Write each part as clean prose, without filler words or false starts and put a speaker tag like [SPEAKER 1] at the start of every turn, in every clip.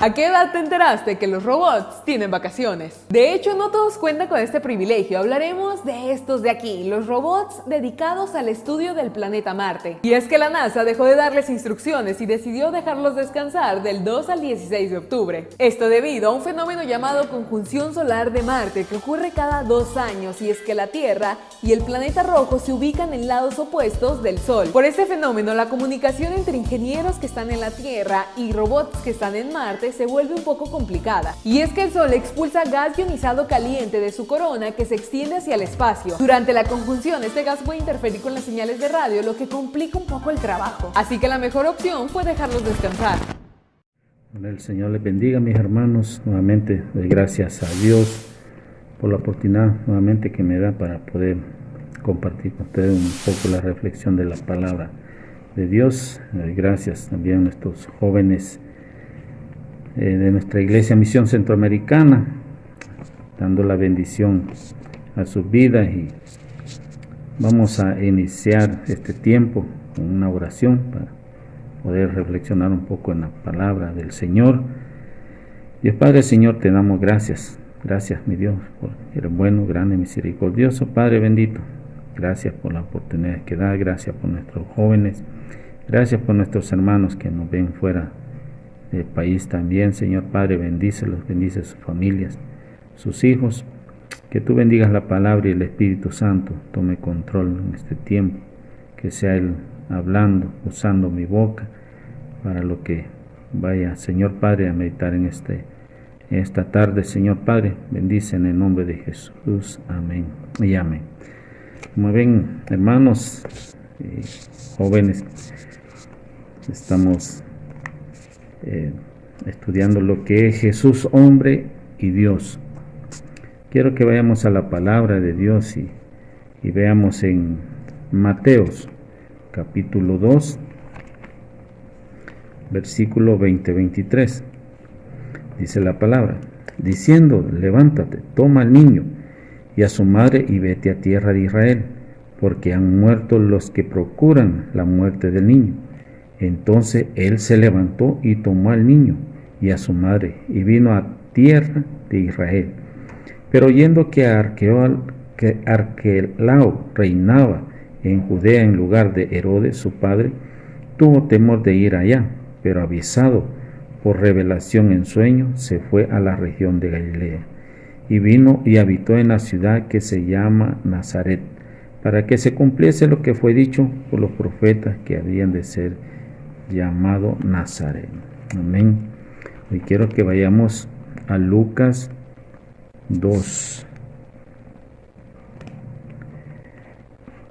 [SPEAKER 1] ¿A qué edad te enteraste que los robots tienen vacaciones? De hecho, no todos cuentan con este privilegio. Hablaremos de estos de aquí, los robots dedicados al estudio del planeta Marte. Y es que la NASA dejó de darles instrucciones y decidió dejarlos descansar del 2 al 16 de octubre. Esto debido a un fenómeno llamado conjunción solar de Marte que ocurre cada 2 años, y es que la Tierra y el planeta rojo se ubican en lados opuestos del Sol. Por este fenómeno, la comunicación entre ingenieros que están en la Tierra y robots que están en Marte se vuelve un poco complicada. Y es que el Sol expulsa gas ionizado caliente de su corona que se extiende hacia el espacio. Durante la conjunción, este gas puede interferir con las señales de radio, lo que complica un poco el trabajo. Así que la mejor opción fue dejarlos descansar.
[SPEAKER 2] El Señor les bendiga, mis hermanos. Nuevamente doy gracias a Dios por la oportunidad nuevamente que me da para poder compartir con ustedes un poco la reflexión de la palabra de Dios. Doy gracias también a nuestros jóvenes de nuestra Iglesia Misión Centroamericana, dando la bendición a sus vidas, y vamos a iniciar este tiempo con una oración para poder reflexionar un poco en la palabra del Señor. Dios Padre, Señor, te damos gracias, mi Dios, porque eres bueno, grande, misericordioso. Padre bendito, gracias por la oportunidad que da, gracias por nuestros jóvenes, gracias por nuestros hermanos que nos ven fuera del país también. Señor Padre, bendícelos, bendice sus familias, sus hijos, que tú bendigas la palabra y el Espíritu Santo tome control en este tiempo, que sea Él hablando, usando mi boca para lo que vaya, Señor Padre, a meditar en esta tarde. Señor Padre, bendice en el nombre de Jesús, amén y amén. Como ven, hermanos y jóvenes, estamos estudiando lo que es Jesús, hombre y Dios. Quiero que vayamos a la palabra de Dios y veamos en Mateos capítulo 2, versículo 20-23. Dice la palabra, diciendo, levántate, toma al niño y a su madre y vete a tierra de Israel, porque han muerto los que procuran la muerte del niño. Entonces él se levantó y tomó al niño y a su madre y vino a tierra de Israel. Pero oyendo que Arquelao reinaba en Judea en lugar de Herodes su padre, tuvo temor de ir allá, pero avisado por revelación en sueño, se fue a la región de Galilea, y vino y habitó en la ciudad que se llama Nazaret, para que se cumpliese lo que fue dicho por los profetas, que habían de ser llamado Nazaret. Amén. Hoy quiero que vayamos a Lucas 2,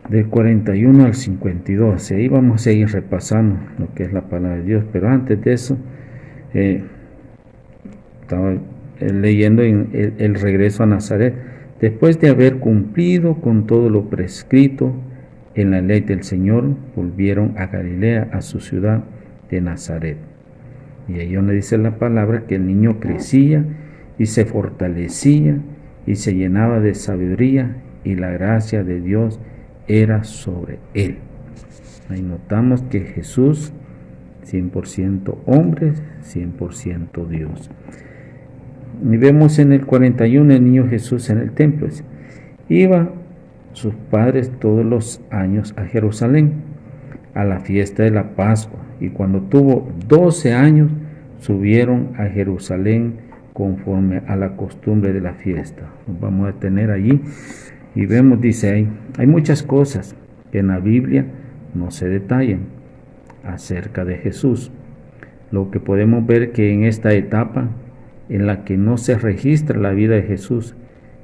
[SPEAKER 2] del 41 al 52. Ahí vamos a ir repasando lo que es la palabra de Dios, pero antes de eso estaba leyendo en el regreso a Nazaret. Después de haber cumplido con todo lo prescrito en la ley del Señor, volvieron a Galilea, a su ciudad de Nazaret. Y ahí donde dice la palabra que el niño crecía y se fortalecía y se llenaba de sabiduría, y la gracia de Dios era sobre él. Ahí notamos que Jesús, 100% hombre, 100% Dios. Y vemos en el 41 el niño Jesús en el templo. Iba sus padres todos los años a Jerusalén, a la fiesta de la Pascua, y cuando tuvo 12 años, subieron a Jerusalén conforme a la costumbre de la fiesta. Nos vamos a detener allí y vemos, dice, hay muchas cosas que en la Biblia no se detallan acerca de Jesús. Lo que podemos ver que en esta etapa en la que no se registra la vida de Jesús,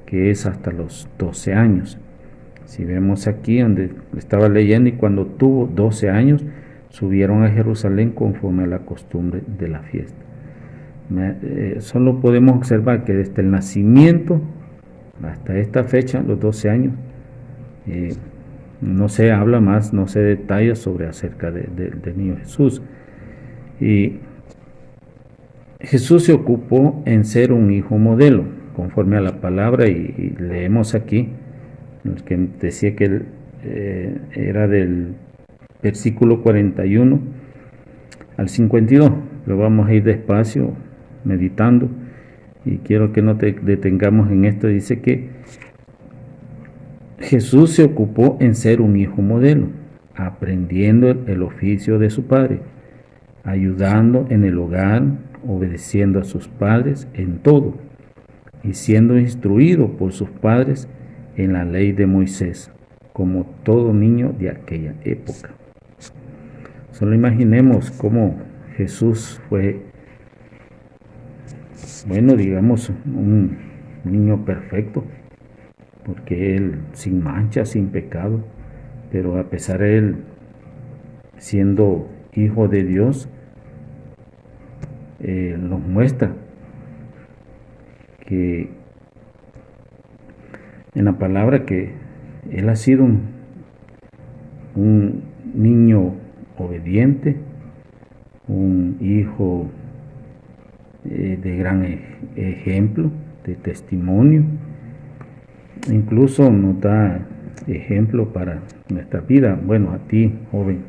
[SPEAKER 2] que es hasta los 12 años. Si vemos aquí donde estaba leyendo, y cuando tuvo 12 años, subieron a Jerusalén conforme a la costumbre de la fiesta. Solo podemos observar que desde el nacimiento hasta esta fecha, los 12 años, no se habla más, no se detalla sobre acerca del niño Jesús. Y Jesús se ocupó en ser un hijo modelo, conforme a la palabra, y leemos aquí, que decía que él era del versículo 41 al 52. Lo vamos a ir despacio, meditando, y quiero que no te detengamos en esto. Dice que Jesús se ocupó en ser un hijo modelo, aprendiendo el oficio de su padre, ayudando en el hogar, obedeciendo a sus padres en todo, y siendo instruido por sus padres en la ley de Moisés, como todo niño de aquella época. Solo imaginemos cómo Jesús fue, bueno, digamos, un niño perfecto, porque él sin mancha, sin pecado, pero a pesar de él siendo hijo de Dios, nos muestra que en la palabra que él ha sido un niño obediente, un hijo de gran ejemplo, de testimonio. Incluso nos da ejemplo para nuestra vida. Bueno, a ti, joven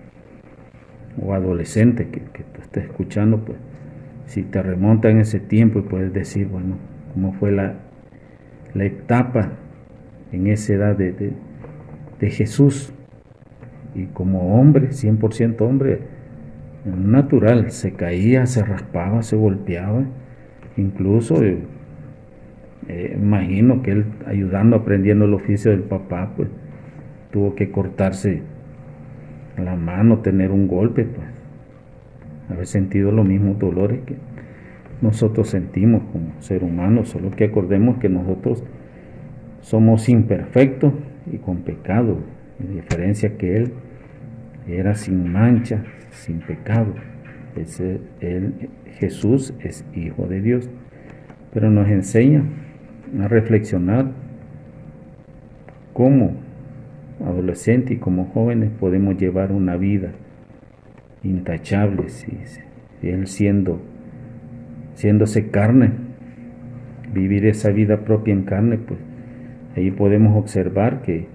[SPEAKER 2] o adolescente que te estés escuchando, pues si te remonta en ese tiempo y puedes decir, bueno, cómo fue la etapa en esa edad de Jesús, y como hombre, 100% hombre, natural, se caía, se raspaba, se golpeaba, incluso imagino que él ayudando, aprendiendo el oficio del papá, pues tuvo que cortarse la mano, tener un golpe, pues haber sentido los mismos dolores que nosotros sentimos como ser humanos, solo que acordemos que nosotros somos imperfectos y con pecado, a diferencia que él era sin mancha, sin pecado. Jesús es hijo de Dios, pero nos enseña a reflexionar cómo adolescentes y como jóvenes podemos llevar una vida intachable, si él siéndose carne, vivir esa vida propia en carne, pues ahí podemos observar que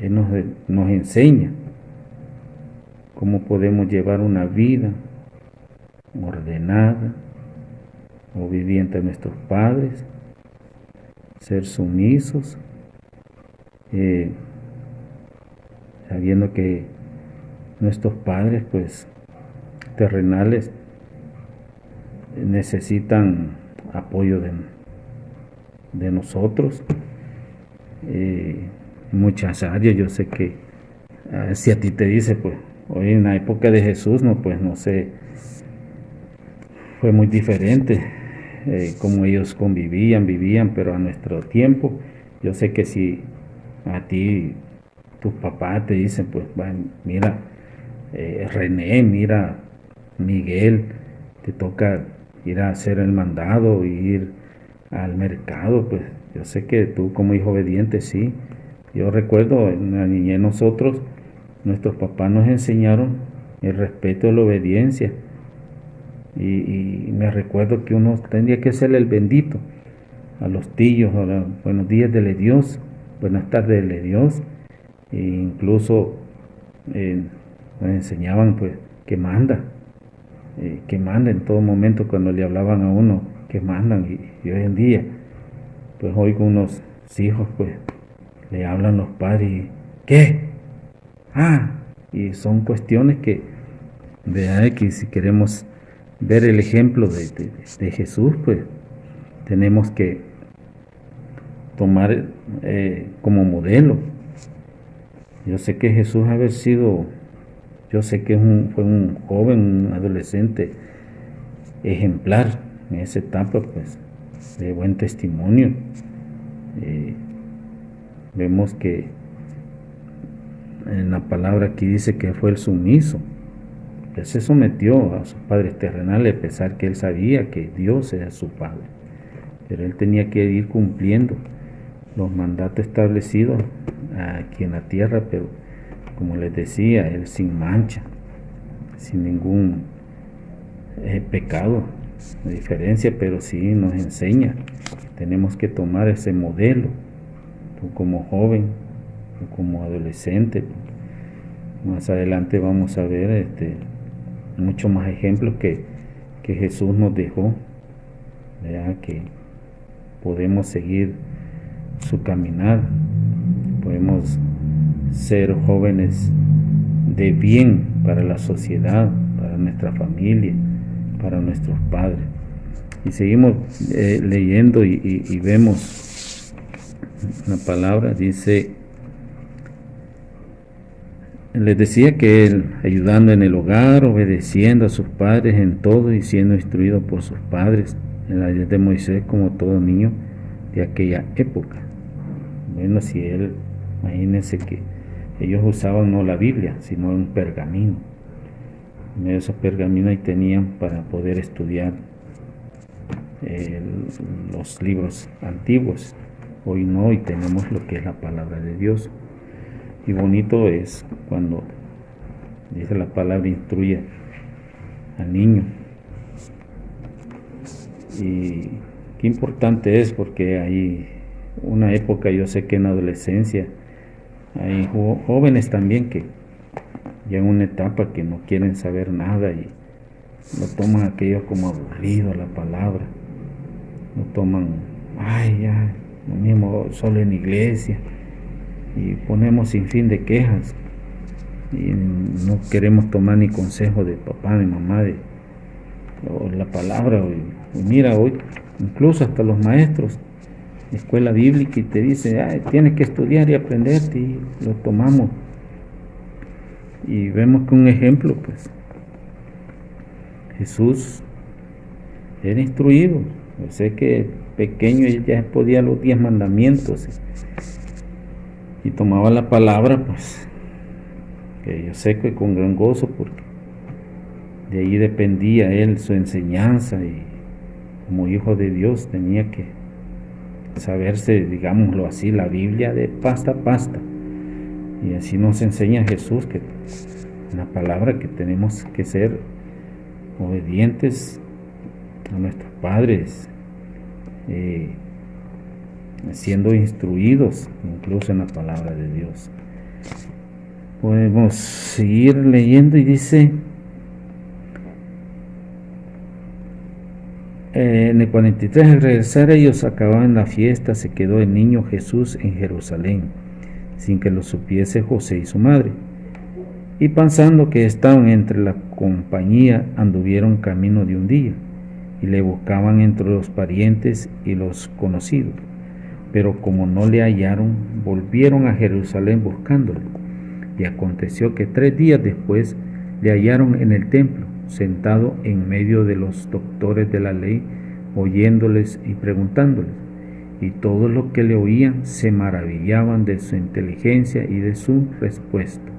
[SPEAKER 2] él nos enseña cómo podemos llevar una vida ordenada, obediente a nuestros padres, ser sumisos, sabiendo que nuestros padres, pues, terrenales, necesitan apoyo de nosotros, en muchas áreas. Yo sé que si a ti te dice, pues, hoy en la época de Jesús, no, pues, no sé, fue muy diferente cómo ellos vivían, pero a nuestro tiempo, yo sé que si a ti tus papás te dicen, pues, mira, René, mira, Miguel, te toca ir a hacer el mandado, ir al mercado, pues yo sé que tú como hijo obediente, sí. Yo recuerdo en la niñez nuestros papás nos enseñaron el respeto y la obediencia, y me recuerdo que uno tendría que ser el bendito a los tíos, buenos días, dele Dios, buenas tardes, dele Dios, e incluso nos enseñaban, pues, que manda en todo momento cuando le hablaban a uno, que mandan, y hoy en día, pues oigo unos hijos, pues, le hablan los padres y ¿qué? Y son cuestiones que, que si queremos ver el ejemplo de Jesús, pues, tenemos que tomar como modelo. Yo sé que Jesús yo sé que fue un joven, un adolescente ejemplar en esa etapa, pues, de buen testimonio. Vemos que en la palabra aquí dice que fue el sumiso. Él se sometió a sus padres terrenales, a pesar que él sabía que Dios era su padre, pero él tenía que ir cumpliendo los mandatos establecidos aquí en la tierra, pero como les decía, él sin mancha, sin ningún pecado, de diferencia, pero sí nos enseña. Tenemos que tomar ese modelo, tú como joven, tú como adolescente. Más adelante vamos a ver muchos más ejemplos que que Jesús nos dejó, ¿verdad? Que podemos seguir su caminar, podemos ser jóvenes de bien para la sociedad, para nuestra familia, para nuestros padres. Y seguimos leyendo y vemos la palabra, dice, les decía que él, ayudando en el hogar, obedeciendo a sus padres en todo y siendo instruido por sus padres en la ley de Moisés, como todo niño de aquella época. Bueno, si él, imagínense que ellos usaban no la Biblia, sino un pergamino. En medio de esos pergaminos ahí tenían para poder estudiar los libros antiguos. Hoy no, y tenemos lo que es la palabra de Dios. Y bonito es cuando dice la palabra, instruye al niño. Y qué importante es, porque hay una época, yo sé que en la adolescencia hay jóvenes también que llegan a una etapa que no quieren saber nada y lo toman aquello como aburrido, la palabra. Lo toman, ya, lo mismo, solo en iglesia. Y ponemos sin fin de quejas. Y no queremos tomar ni consejo de papá ni mamá o la palabra. Y mira, hoy incluso hasta los maestros de escuela bíblica y te dicen, tienes que estudiar y aprenderte, y lo tomamos. Y vemos que un ejemplo, pues, Jesús era instruido. Yo sé que pequeño él ya podía los 10 mandamientos y tomaba la palabra, pues, que yo sé que con gran gozo, porque de ahí dependía él su enseñanza, y como hijo de Dios tenía que saberse, digámoslo así, la Biblia de pasta a pasta. Y así nos enseña Jesús, que en la palabra que tenemos que ser obedientes a nuestros padres, siendo instruidos incluso en la palabra de Dios. Podemos seguir leyendo y dice en el 43, al regresar ellos acababan la fiesta, se quedó el niño Jesús en Jerusalén, sin que lo supiese José y su madre. Y pensando que estaban entre la compañía, anduvieron camino de un día, y le buscaban entre los parientes y los conocidos. Pero como no le hallaron, volvieron a Jerusalén buscándole. Y aconteció que 3 días después le hallaron en el templo, sentado en medio de los doctores de la ley, oyéndoles y preguntándoles. Y todos los que le oían se maravillaban de su inteligencia y de su respuesta.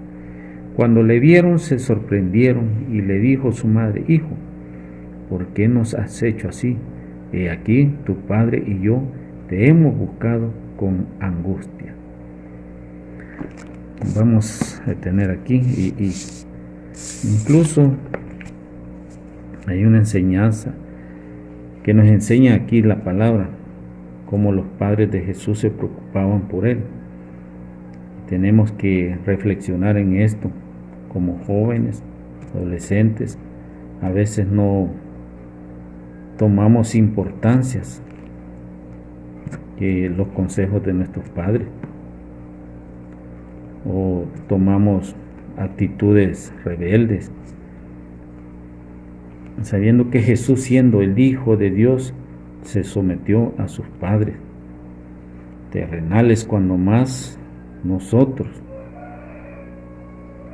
[SPEAKER 2] Cuando le vieron se sorprendieron, y le dijo su madre, hijo, ¿por qué nos has hecho así? He aquí tu padre y yo te hemos buscado con angustia. Vamos a detener aquí y incluso hay una enseñanza que nos enseña aquí la palabra, cómo los padres de Jesús se preocupaban por él. Tenemos que reflexionar en esto como jóvenes, adolescentes. A veces no tomamos importancias que los consejos de nuestros padres, o tomamos actitudes rebeldes, sabiendo que Jesús, siendo el Hijo de Dios, se sometió a sus padres terrenales, cuando más nosotros.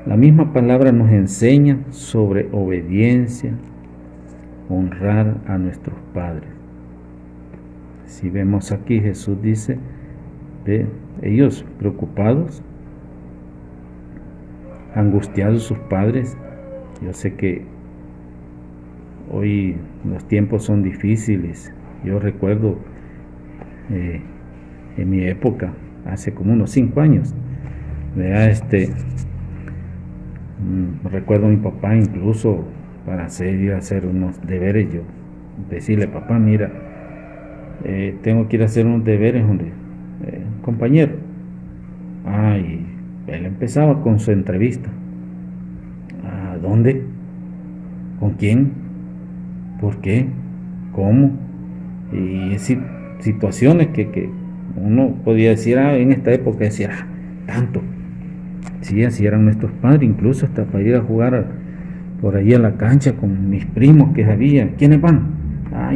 [SPEAKER 2] La misma palabra nos enseña sobre obediencia, honrar a nuestros padres. Si vemos aquí, Jesús dice, ellos preocupados, angustiados sus padres. Yo sé que hoy los tiempos son difíciles. Yo recuerdo en mi época, hace como unos 5 años, recuerdo a mi papá, incluso para ir a hacer unos deberes, yo decirle, papá, mira, tengo que ir a hacer unos deberes, compañero. Y él empezaba con su entrevista. ¿A dónde? ¿Con quién? ¿Por qué? ¿Cómo? Y es situaciones que uno podía decir, en esta época decía, tanto. Sí, así eran nuestros padres, incluso hasta para ir a jugar por ahí a la cancha con mis primos que había. ¿Quiénes van?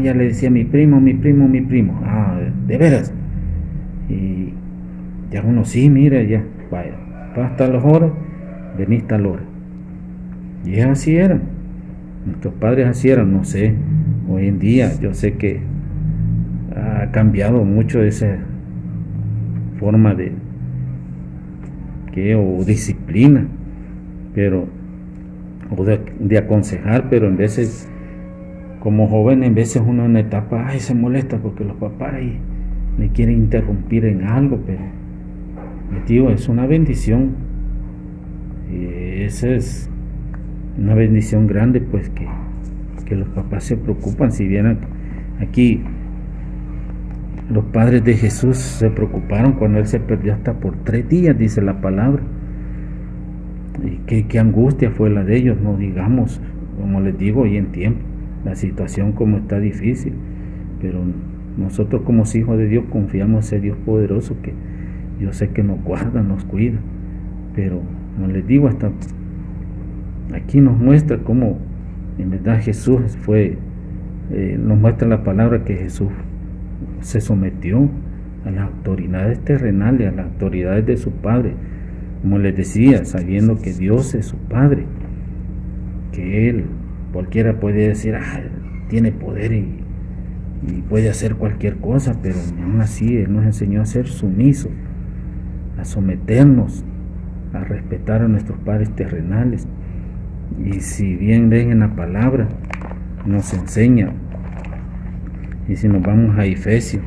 [SPEAKER 2] Ya le decía mi primo. De veras. Y ya uno, sí, mira, ya, vaya, va hasta las horas, venís tal hora. Y así eran. Nuestros padres así eran, no sé. Hoy en día yo sé que ha cambiado mucho esa forma o disciplina, pero o de aconsejar, pero en veces como joven, en veces uno en una etapa se molesta porque los papás le quieren interrumpir en algo, pero digo, es una bendición, y esa es una bendición grande, pues que los papás se preocupan. Si vieran aquí, los padres de Jesús se preocuparon cuando él se perdió hasta por 3 días, dice la palabra. Y qué angustia fue la de ellos, no digamos, como les digo, hoy en tiempo, la situación como está difícil, pero nosotros como hijos de Dios confiamos en Dios poderoso, que yo sé que nos guarda, nos cuida, pero como les digo, hasta aquí nos muestra cómo en verdad Jesús nos muestra la palabra que Jesús se sometió a las autoridades terrenales, a las autoridades de su Padre, como les decía, sabiendo que Dios es su Padre, que Él, cualquiera puede decir, tiene poder y puede hacer cualquier cosa, pero aún así Él nos enseñó a ser sumisos, a someternos, a respetar a nuestros padres terrenales. Y si bien ven en la palabra, nos enseña. Y si nos vamos a Efesios,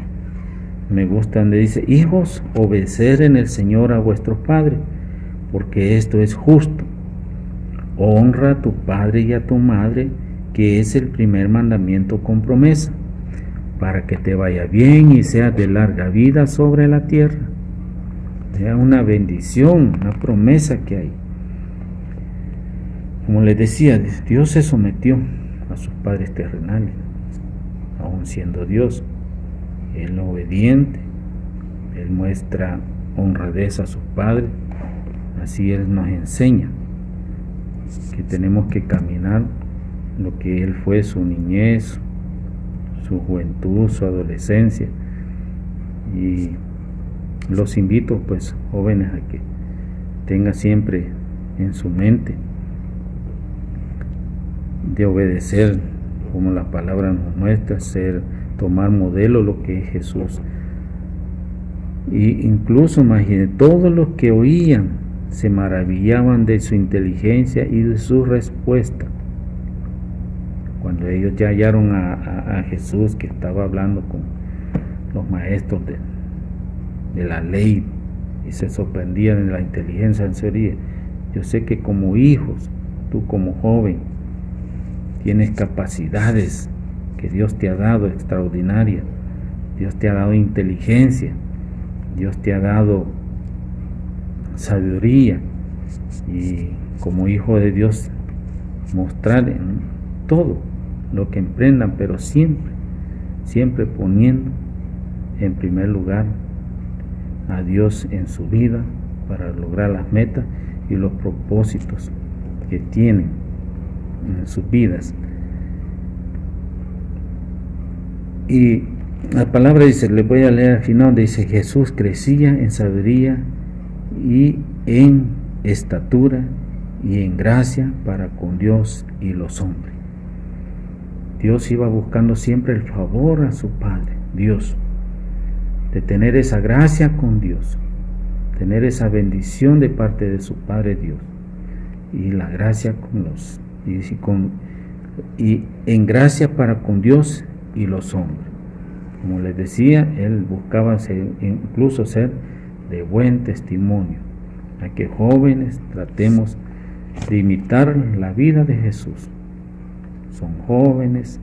[SPEAKER 2] me gusta donde dice, hijos, obedecer en el Señor a vuestros padres, porque esto es justo. Honra a tu padre y a tu madre, que es el primer mandamiento con promesa, para que te vaya bien y seas de larga vida sobre la tierra. Es una bendición, una promesa que hay. Como les decía, Dios se sometió a sus padres terrenales, aún siendo Dios. Él obediente, Él muestra honradez a sus padres, así Él nos enseña que tenemos que caminar lo que Él fue, su niñez, su juventud, su adolescencia. Y los invito, pues, jóvenes, a que tengan siempre en su mente de obedecer como la palabra nos muestra, tomar modelo lo que es Jesús. Y incluso imagine, todos los que oían se maravillaban de su inteligencia y de su respuesta. Cuando ellos ya hallaron a Jesús, que estaba hablando con los maestros de la ley, y se sorprendían de la inteligencia en serio. Yo sé que como hijos, tú como joven, tienes capacidades que Dios te ha dado extraordinarias. Dios te ha dado inteligencia, Dios te ha dado sabiduría, y como hijo de Dios mostrar en todo lo que emprendan, pero siempre poniendo en primer lugar a Dios en su vida para lograr las metas y los propósitos que tienen en sus vidas. Y la palabra dice, le voy a leer al final, dice, Jesús crecía en sabiduría y en estatura y en gracia para con Dios y los hombres. Dios iba buscando siempre el favor a su Padre, Dios, de tener esa gracia con Dios, tener esa bendición de parte de su Padre Dios, y la gracia y en gracia para con Dios y los hombres. Como les decía, él buscaba incluso ser de buen testimonio, a que jóvenes tratemos de imitar la vida de Jesús. Son jóvenes,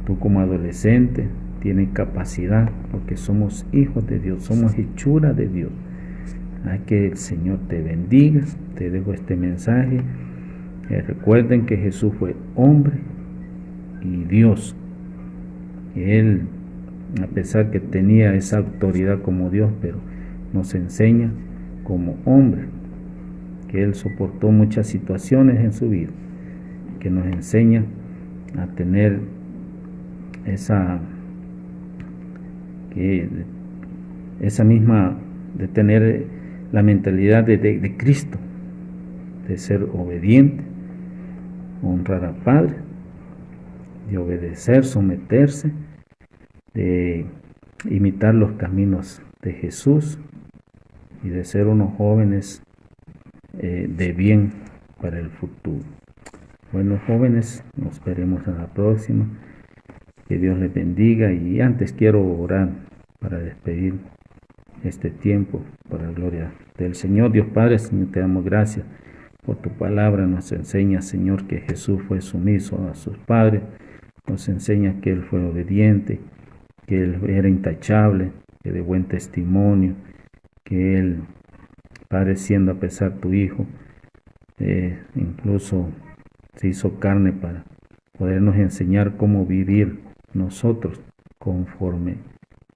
[SPEAKER 2] tú como adolescente tienes capacidad, porque somos hijos de Dios, somos hechura de Dios. A que el Señor te bendiga. Te dejo este mensaje. Recuerden que Jesús fue hombre y Dios. Él, a pesar que tenía esa autoridad como Dios, pero nos enseña como hombre, que Él soportó muchas situaciones en su vida, que nos enseña a tener esa misma, de tener la mentalidad de Cristo, de ser obediente, honrar al Padre, de obedecer, someterse, de imitar los caminos de Jesús y de ser unos jóvenes de bien para el futuro. Bueno, jóvenes, nos veremos en la próxima. Que Dios les bendiga, y antes quiero orar para despedir este tiempo para la gloria del Señor. Dios Padre, Señor, te damos gracias por tu palabra. Nos enseña, Señor, que Jesús fue sumiso a sus padres. Nos enseña que Él fue obediente, que Él era intachable, que de buen testimonio, que Él, Padre, siendo a pesar tu Hijo, incluso se hizo carne para podernos enseñar cómo vivir nosotros conforme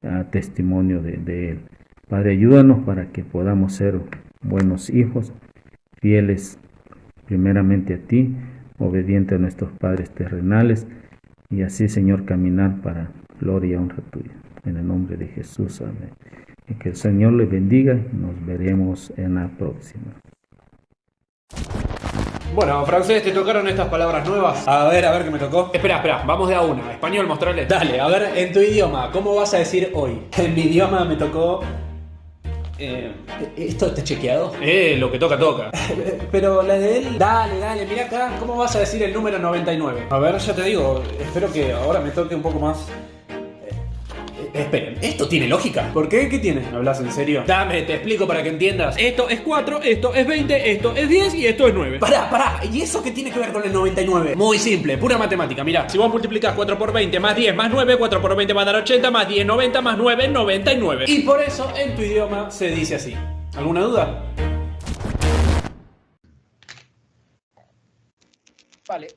[SPEAKER 2] a testimonio de Él. Padre, ayúdanos para que podamos ser buenos hijos, fieles primeramente a ti, obedientes a nuestros padres terrenales, y así, Señor, caminar para gloria y honra tuya. En el nombre de Jesús, amén. Y que el Señor les bendiga, y nos veremos en la próxima.
[SPEAKER 3] Bueno, francés, ¿te tocaron estas palabras nuevas?
[SPEAKER 4] A ver qué me tocó.
[SPEAKER 3] Espera, vamos de a una. Español, mostrarle.
[SPEAKER 4] Dale, a ver, en tu idioma, ¿cómo vas a decir hoy? En mi idioma me tocó... ¿Esto está chequeado?
[SPEAKER 3] Lo que toca.
[SPEAKER 4] Pero la de él... Dale, mira acá, ¿cómo vas a decir el número 99? A ver, ya te digo, espero que ahora me toque un poco más... Esperen, ¿esto tiene lógica? ¿Por qué? ¿Qué tiene? ¿Hablas en serio?
[SPEAKER 3] Dame, te explico para que entiendas. Esto es 4, esto es 20, esto es 10 y esto es 9.
[SPEAKER 4] Pará, ¿y eso qué tiene que ver con el 99?
[SPEAKER 3] Muy simple, pura matemática. Mirá, si vos multiplicás 4 por 20 más 10 más 9, 4 por 20 va a dar 80, más 10, 90, más 9, 99.
[SPEAKER 4] Y por eso en tu idioma se dice así. ¿Alguna duda?
[SPEAKER 5] Vale.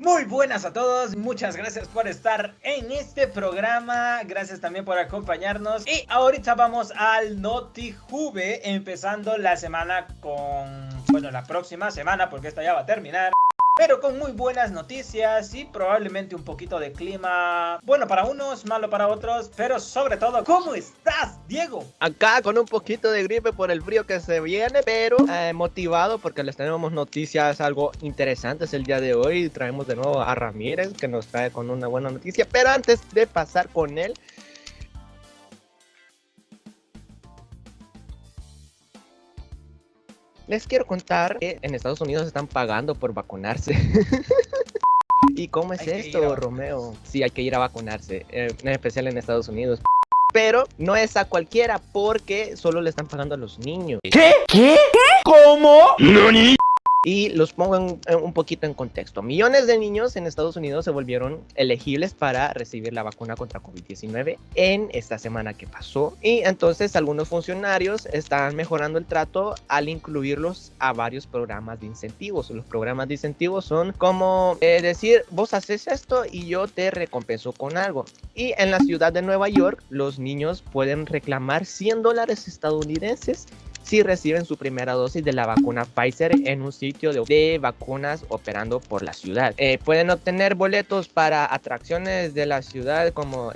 [SPEAKER 5] Muy buenas a todos, muchas gracias por estar en este programa, gracias también por acompañarnos. Y ahorita vamos al NotiJuve, empezando la semana la próxima semana, porque esta ya va a terminar. Pero con muy buenas noticias y probablemente un poquito de clima, bueno para unos, malo para otros, pero sobre todo, ¿cómo estás, Diego?
[SPEAKER 6] Acá con un poquito de gripe por el frío que se viene, pero motivado porque les tenemos noticias algo interesantes el día de hoy. Traemos de nuevo a Ramírez, que nos trae con una buena noticia, pero antes de pasar con él, les quiero contar que en Estados Unidos están pagando por vacunarse. ¿Y cómo es esto, Romeo? Sí, hay que ir a vacunarse, en especial en Estados Unidos. Pero no es a cualquiera, porque solo le están pagando a los niños. ¿Qué? ¿Cómo? ¿Nani? Y los pongo un poquito en contexto. Millones de niños en Estados Unidos se volvieron elegibles para recibir la vacuna contra COVID-19 en esta semana que pasó. Y entonces algunos funcionarios están mejorando el trato al incluirlos a varios programas de incentivos. Los programas de incentivos son como decir, vos haces esto y yo te recompenso con algo. Y en la ciudad de Nueva York, los niños pueden reclamar $100 estadounidenses si reciben su primera dosis de la vacuna Pfizer en un sitio de vacunas operando por la ciudad. Pueden obtener boletos para atracciones de la ciudad como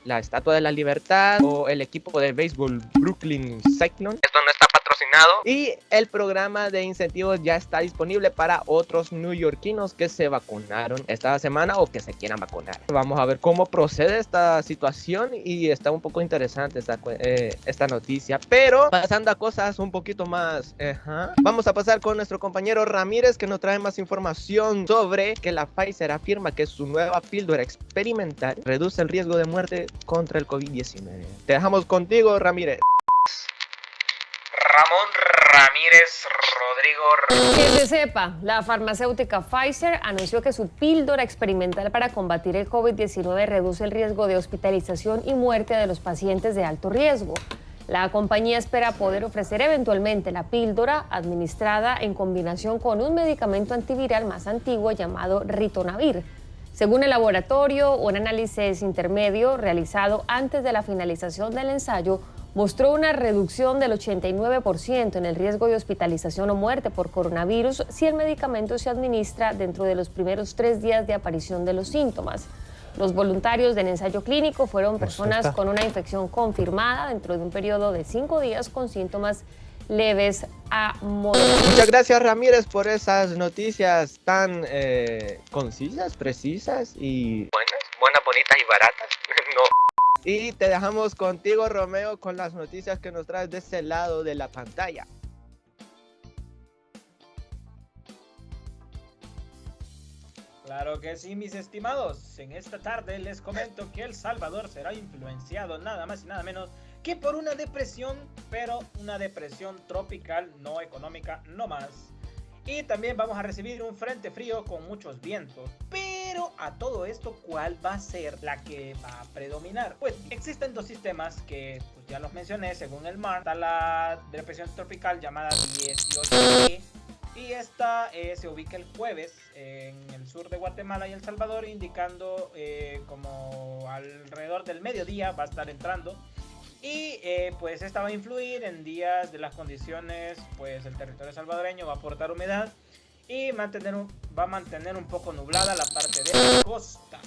[SPEAKER 6] la Estatua de la Libertad o el equipo de béisbol Brooklyn Cyclone. Esto no está patrocinado. Y el programa de incentivos ya está disponible para otros neoyorquinos que se vacunaron esta semana o que se quieran vacunar. Vamos a ver cómo procede esta situación y está un poco interesante esta noticia. Pero pasando a cosas un poquito más... Vamos a pasar con nuestro compañero Ramírez, que nos trae más información sobre que la Pfizer afirma que su nueva píldora experimental reduce el riesgo de muerte contra el COVID-19. Te dejamos contigo, Ramírez.
[SPEAKER 7] Ramón Ramírez Rodrigo.
[SPEAKER 8] Que se sepa, la farmacéutica Pfizer anunció que su píldora experimental para combatir el COVID-19 reduce el riesgo de hospitalización y muerte de los pacientes de alto riesgo. La compañía espera poder ofrecer eventualmente la píldora administrada en combinación con un medicamento antiviral más antiguo llamado ritonavir. Según el laboratorio, un análisis intermedio realizado antes de la finalización del ensayo mostró una reducción del 89% en el riesgo de hospitalización o muerte por coronavirus si el medicamento se administra dentro de los primeros 3 días de aparición de los síntomas. Los voluntarios del ensayo clínico fueron personas con una infección confirmada dentro de un periodo de 5 días con síntomas leves a moderados.
[SPEAKER 6] Muchas gracias, Ramírez, por esas noticias tan concisas, precisas y
[SPEAKER 7] Buenas, bonitas y baratas. No.
[SPEAKER 6] Y te dejamos contigo, Romeo, con las noticias que nos traes de ese lado de la pantalla.
[SPEAKER 5] Claro que sí, mis estimados. En esta tarde les comento que El Salvador será influenciado nada más y nada menos que por una depresión, pero una depresión tropical, no económica, no más. Y también vamos a recibir un frente frío con muchos vientos. Pero a todo esto, ¿cuál va a ser la que va a predominar? Pues existen dos sistemas que pues, ya los mencioné según el mar. Está la depresión tropical llamada 18E. Y esta se ubica el jueves en el sur de Guatemala y El Salvador, indicando como alrededor del mediodía va a estar entrando. Y pues esta va a influir en días de las condiciones, pues el territorio salvadoreño va a aportar humedad y va a mantener un poco nublada la parte de la costa.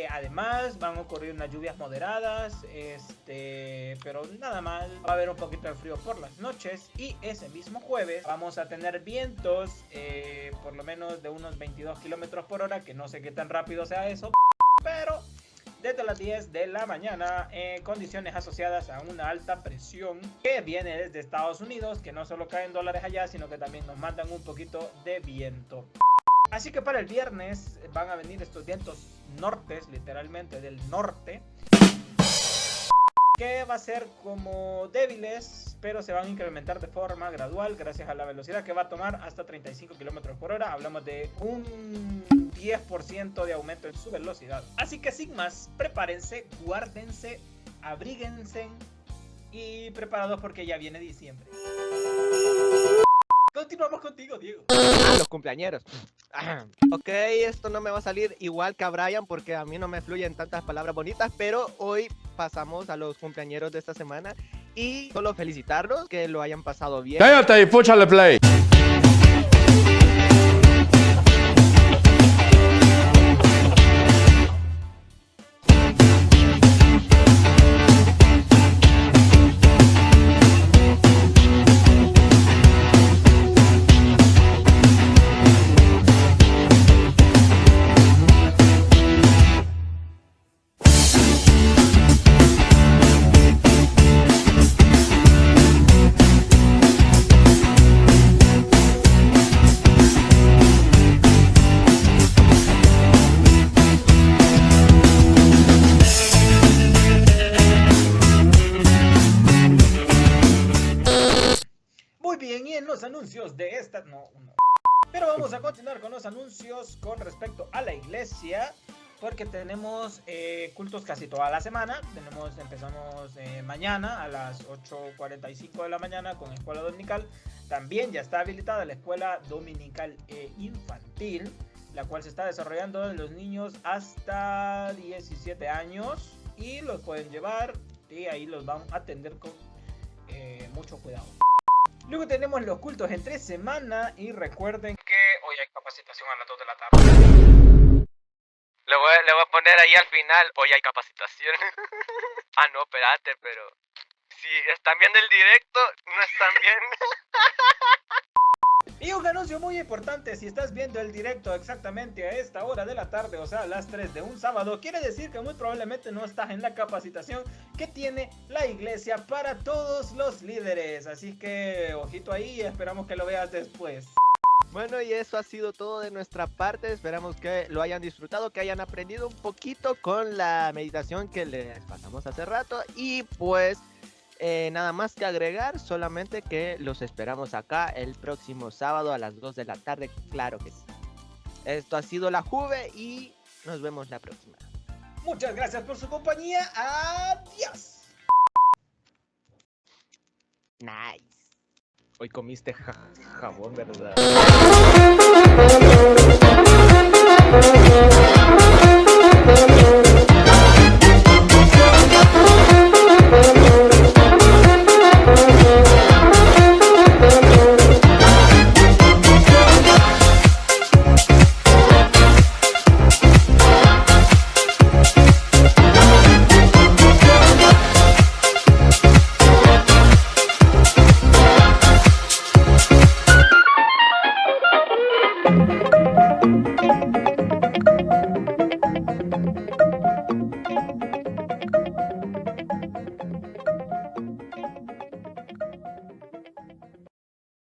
[SPEAKER 5] Además van a ocurrir unas lluvias moderadas, pero nada mal. Va a haber un poquito de frío por las noches y ese mismo jueves vamos a tener vientos por lo menos de unos 22 kilómetros por hora, que no sé qué tan rápido sea eso, pero desde las 10 de la mañana, condiciones asociadas a una alta presión que viene desde Estados Unidos, que no solo caen dólares allá, sino que también nos mandan un poquito de viento. Así que para el viernes van a venir estos vientos nortes, literalmente del norte, que va a ser como débiles, pero se van a incrementar de forma gradual gracias a la velocidad que va a tomar hasta 35 kilómetros por hora. Hablamos de un 10% de aumento en su velocidad. Así que sin más, prepárense, guárdense, abríguense y preparados porque ya viene diciembre. Continuamos contigo, Diego.
[SPEAKER 6] Los cumpleañeros. Ok, esto no me va a salir igual que a Brian porque a mí no me fluyen tantas palabras bonitas, pero hoy pasamos a los cumpleañeros de esta semana y solo felicitarlos, que lo hayan pasado bien.
[SPEAKER 9] Cállate y púchale play.
[SPEAKER 5] Anuncios de esta... No. Pero vamos a continuar con los anuncios con respecto a la iglesia, porque tenemos cultos casi toda la semana. Empezamos mañana a las 8:45 de la mañana con escuela dominical. También ya está habilitada la escuela dominical infantil, la cual se está desarrollando en los niños hasta 17 años y los pueden llevar y ahí los van a atender con mucho cuidado. Luego tenemos los cultos entre semana y recuerden que hoy hay capacitación a las 2 de la tarde.
[SPEAKER 6] Le voy a poner ahí al final, hoy hay capacitación. No, espérate, pero si están viendo el directo, no están bien.
[SPEAKER 5] Y un anuncio muy importante: si estás viendo el directo exactamente a esta hora de la tarde, o sea, a las 3 de un sábado, quiere decir que muy probablemente no estás en la capacitación que tiene la iglesia para todos los líderes. Así que ojito ahí, esperamos que lo veas después.
[SPEAKER 6] Bueno, y eso ha sido todo de nuestra parte. Esperamos que lo hayan disfrutado, que hayan aprendido un poquito con la meditación que les pasamos hace rato. Y pues nada más que agregar, solamente que los esperamos acá el próximo sábado a las 2 de la tarde, claro que sí. Esto ha sido la Juve y nos vemos la próxima.
[SPEAKER 5] Muchas gracias por su compañía. Adiós.
[SPEAKER 6] Nice. Hoy comiste jabón, ¿verdad?